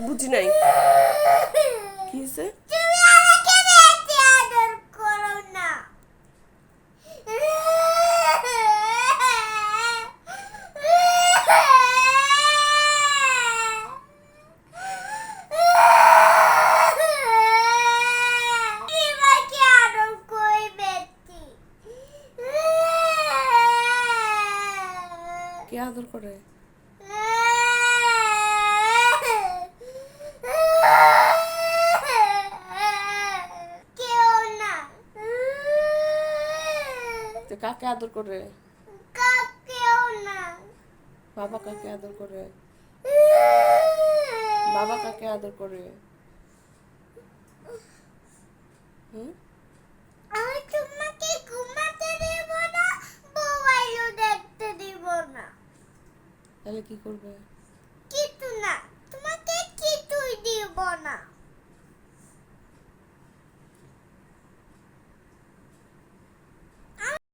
বুঝি নাই কি হয়েছে? তুমি আমাকে বেশি আদর করো না। আমাকে আদর কই বেশি। কে আদর করে? কেউ না। তো কাকে আদর করে? কেউ না। বাবা কাকে আদর করে? বাবা কাকে আদর করে? হুম? আমি তোমাকে ঘুমাতে দেব না, মোবাইলও দেখতে দেব না। তাহলে কি করবে?